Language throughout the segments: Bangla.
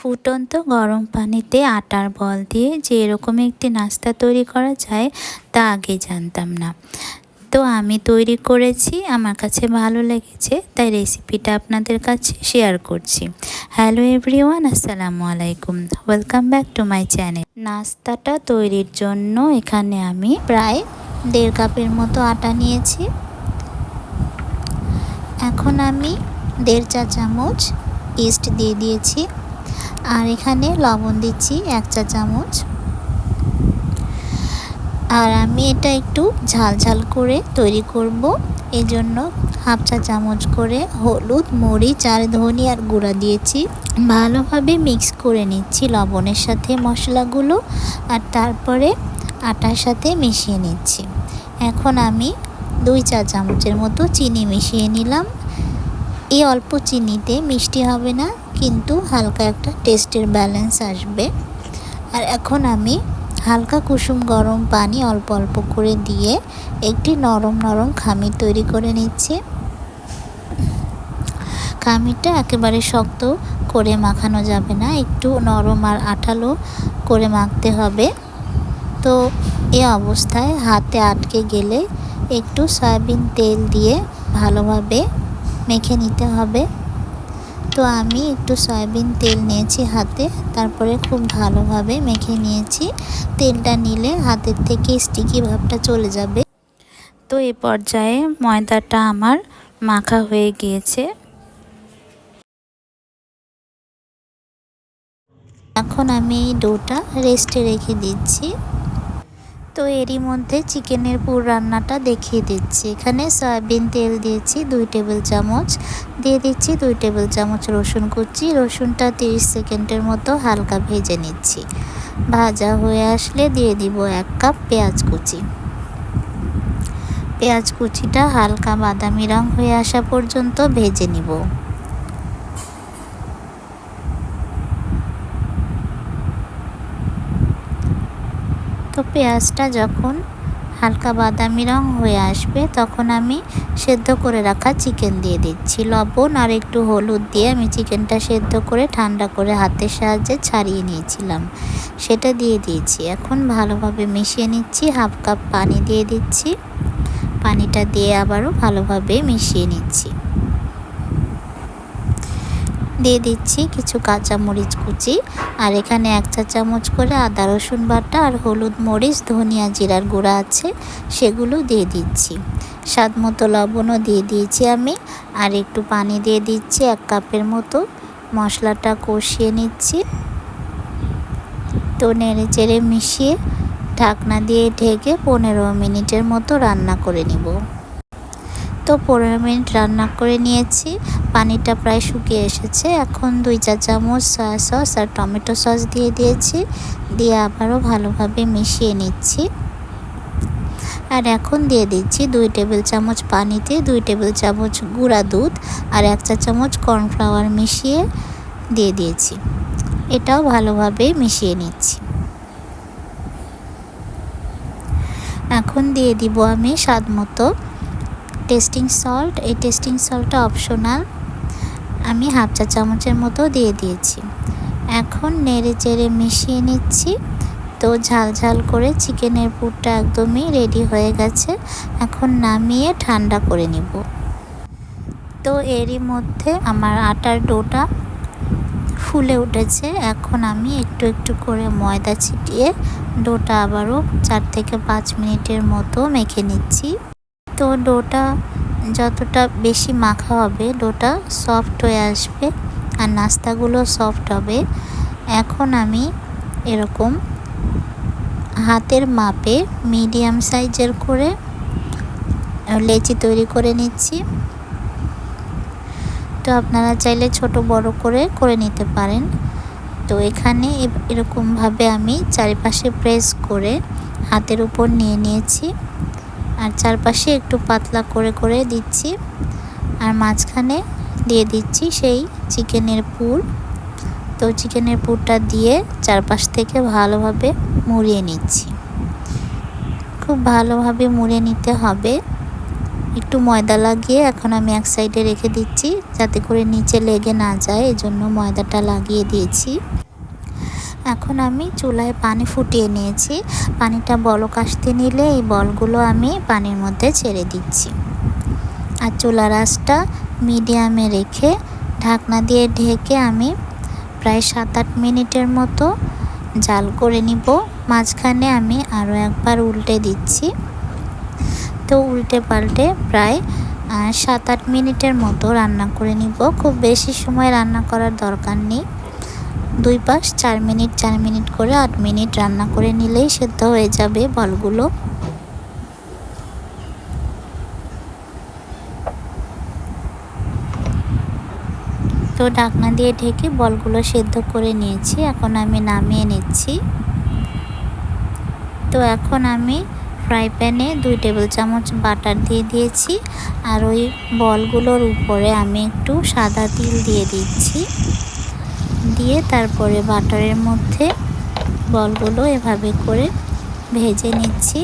ফুটন্ত গরম পানিতে আটার বল দিয়ে যে এরকম একটি নাস্তা তৈরি করা যায় তা আগে জানতাম না। তো আমি তৈরি করেছি, আমার কাছে ভালো লেগেছে, তাই রেসিপিটা আপনাদের কাছে শেয়ার করছি। হ্যালো এভরিওয়ান, আসসালামু আলাইকুম, welcome back to my channel. নাস্তাটা তৈরির জন্য এখানে আমি প্রায় 1.5 কাপের মতো আটা নিয়েছি। এখন আমি 1.5 চা চামচ ইস্ট দিয়ে দিয়েছি, আর এখানে লবণ দিচ্ছি 1 চা চামচ। আর আমি এটা একটু ঝাল ঝাল করে তৈরি করব, এই জন্য 1/2 চা চামচ করে হলুদ, মরিচ আর ধনিয়ার গুঁড়া দিয়েছি। ভালোভাবে মিক্স করে নিচ্ছি লবণের সাথে মশলাগুলো, আর তারপরে আটার সাথে মিশিয়ে নিচ্ছি। এখন আমি 2 চা চামচের মতো চিনি মিশিয়ে নিলাম। এই অল্প চিনিতে মিষ্টি হবে না, কিন্তু হালকা একটা টেস্টের ব্যালেন্স আসবে। আর এখন আমি হালকা কুসুম গরম পানি অল্প অল্প করে দিয়ে একটি নরম নরম খামির তৈরি করে নিচ্ছি। খামিরটা একেবারে শক্ত করে মাখানো যাবে না, একটু নরম আর আঠালো করে মাখতে হবে। তো এই অবস্থায় হাতে আটকে গেলে একটু সয়াবিন তেল দিয়ে ভালোভাবে মেখে নিতে হবে। তো আমি একটু সয়াবিন তেল নিয়েছি হাতে, তারপরে খুব ভালোভাবে মেখে নিয়েছি। তেলটা নিলে হাতের থেকে স্টিকি ভাবটা চলে যাবে। তো এই পর্যায়ে ময়দাটা আমার মাখা হয়ে গিয়েছে। এখন আমি এই ডোটা রেস্টে রেখে দিচ্ছি। তো এরই মধ্যে চিকেনের পুর রান্নাটা দেখিয়ে দিচ্ছি। এখানে সয়াবিন তেল দিয়েছি 2 টেবিল চামচ, দিয়ে দিচ্ছি 2 টেবিল চামচ রসুন কুচি। রসুনটা 30 সেকেন্ডের মতো হালকা ভেজে নিচ্ছি। ভাজা হয়ে আসলে দিয়ে দিব 1 কাপ পেঁয়াজ কুচি। পেঁয়াজ কুচিটা হালকা বাদামি রং হয়ে আসা পর্যন্ত ভেজে নিব। তো পেঁয়াজটা যখন হালকা বাদামি রং হয়ে আসবে, তখন আমি সেদ্ধ করে রাখা চিকেন দিয়ে দিচ্ছি। লবণ আর একটু হলুদ দিয়ে আমি চিকেনটা সেদ্ধ করে ঠান্ডা করে হাতের সাহায্যে ছাড়িয়ে নিয়েছিলাম, সেটা দিয়ে দিয়েছি। এখন ভালোভাবে মিশিয়ে নিচ্ছি। 1/2 কাপ পানি দিয়ে দিচ্ছি। পানিটা দিয়ে আবারও ভালোভাবে মিশিয়ে নিচ্ছি। দিয়ে দিচ্ছি কিছু কাঁচামরিচ কুচি, আর এখানে 1 চা চামচ করে আদা রসুন বাটা আর হলুদ, মরিচ, ধনিয়া, জিরার গুঁড়া আছে, সেগুলো দিয়ে দিচ্ছি। স্বাদ মতো লবণও দিয়ে দিয়েছি আমি, আর একটু পানি দিয়ে দিচ্ছি 1 কাপের মতো। মশলাটা কষিয়ে নিচ্ছি। তো নেড়ে চেড়ে মিশিয়ে ঢাকনা দিয়ে ঢেকে 15 মিনিটের মতো রান্না করে নিব। তো 15 মিনিট রান্না করে নিয়েছি, পানিটা প্রায় শুকিয়ে এসেছে। এখন 2 চা চামচ সয়া সস আর টমেটো সস দিয়ে দিয়েছি, দিয়ে আবারও ভালোভাবে মিশিয়ে নিচ্ছি। আর এখন দিয়ে দিচ্ছি 2 টেবিল চামচ পানিতে 2 টেবিল চামচ গুঁড়া দুধ আর 1 চা চামচ কর্নফ্লাওয়ার মিশিয়ে দিয়ে দিয়েছি। এটাও ভালোভাবে মিশিয়ে নিচ্ছি। এখন দিয়ে দিব আমি স্বাদ মতো টেস্টিং সল্ট। এই টেস্টিং সল্টটা অপশনাল, আমি 1/2 চা চামচের মতো দিয়ে দিয়েছি। এখন নেড়ে চেড়ে মিশিয়ে নিচ্ছি। তো ঝাল ঝাল করে চিকেনের পুরটা একদমই রেডি হয়ে গেছে। এখন নামিয়ে ঠান্ডা করে নিব। তো এরই মধ্যে আমার আটার ডোটা ফুলে উঠেছে। এখন আমি একটু একটু করে ময়দা ছিটিয়ে ডোটা আবারও 4 থেকে 5 মিনিটের মতো মেখে নিচ্ছি। তো ডোটা যতটা বেশি মাখা হবে, ডোটা সফট হয়ে আসবে আর নাস্তাগুলো সফট হবে। এখন আমি এরকম হাতের মাপে মিডিয়াম সাইজের করে লেচি তৈরি করে নিচ্ছি। তো আপনারা চাইলে ছোট বড় করে নিতে পারেন। তো এখানে এরকমভাবে আমি চারিপাশে প্রেস করে হাতের উপর নিয়ে নিয়েছি, আর চারপাশে একটু পাতলা করে করে দিচ্ছি, আর মাঝখানে দিয়ে দিচ্ছি সেই চিকেনের পুর। তো চিকেনের পুরটা দিয়ে চারপাশ থেকে ভালোভাবে মুড়িয়ে নিচ্ছি। খুব ভালোভাবে মুড়ে নিতে হবে, একটু ময়দা লাগিয়ে এখন আমি এক সাইডে রেখে দিচ্ছি, যাতে করে নিচে লেগে না যায়, এজন্য ময়দাটা লাগিয়ে দিয়েছি। এখন আমি চুলায় পানি ফুটিয়ে নিয়েছি। পানিটা বলক আসতে নিলে এই বলগুলো আমি পানির মধ্যে ছেড়ে দিচ্ছি। আর চুলার আঁচটা মিডিয়ামে রেখে ঢাকনা দিয়ে ঢেকে আমি প্রায় 7-8 মিনিটের মতো জাল করে নিব। মাঝখানে আমি আরও একবার উল্টে দিচ্ছি। তো উল্টে পাল্টে প্রায় 7-8 মিনিটের মতো রান্না করে নিব। খুব বেশি সময় রান্না করার দরকার নেই। 2 পাশ 4 মিনিট করে 8 মিনিট রান্না করে নিলেই সেদ্ধ হয়ে যাবে বলগুলো। তো ঢাকনা দিয়ে ঢেকে বলগুলো সেদ্ধ করে নিয়েছি। এখন আমি নামিয়ে নিচ্ছি। তো এখন আমি ফ্রাই প্যানে 2 টেবিল চামচ বাটার দিয়ে দিয়েছি। আর ওই বলগুলোর উপরে আমি একটু সাদা তিল দিয়ে দিচ্ছি। দিয়ে তারপরে বাটারের মধ্যে বলগুলো এভাবে করে ভেজে নিচ্ছি।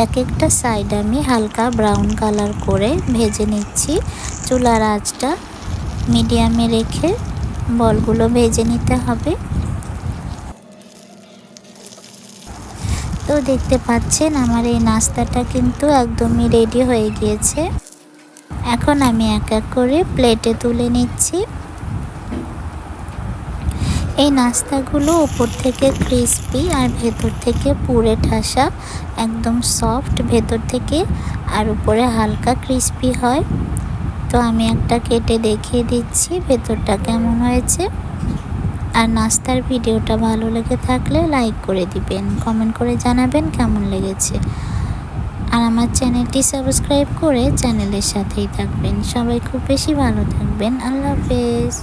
এক একটা সাইড আমি হালকা ব্রাউন কালার করে ভেজে নিচ্ছি। চুলার আঁচটা মিডিয়ামে রেখে বলগুলো ভেজে নিতে হবে। তো দেখতে পাচ্ছেন আমার এই নাস্তাটা কিন্তু একদমই রেডি হয়ে গিয়েছে। এখন আমি এক এক করে প্লেটে তুলে নিচ্ছি। এই নাস্তাগুলো উপর থেকে ক্রিস্পি আর ভেতর থেকে পুরে ঠাসা, একদম সফট ভেতর থেকে আর উপরে হালকা ক্রিস্পি হয়। তো আমি একটা কেটে দেখিয়ে দিচ্ছি ভেতরটা কেমন হয়েছে। আর নাস্তার ভিডিওটা ভালো লেগে থাকলে লাইক করে দিবেন, কমেন্ট করে জানাবেন কেমন লেগেছে। আর আমার চ্যানেলটি সাবস্ক্রাইব করে চ্যানেলের সাথেই থাকবেন। সবাই খুব বেশি ভালো থাকবেন। আল্লাহ হাফেজ।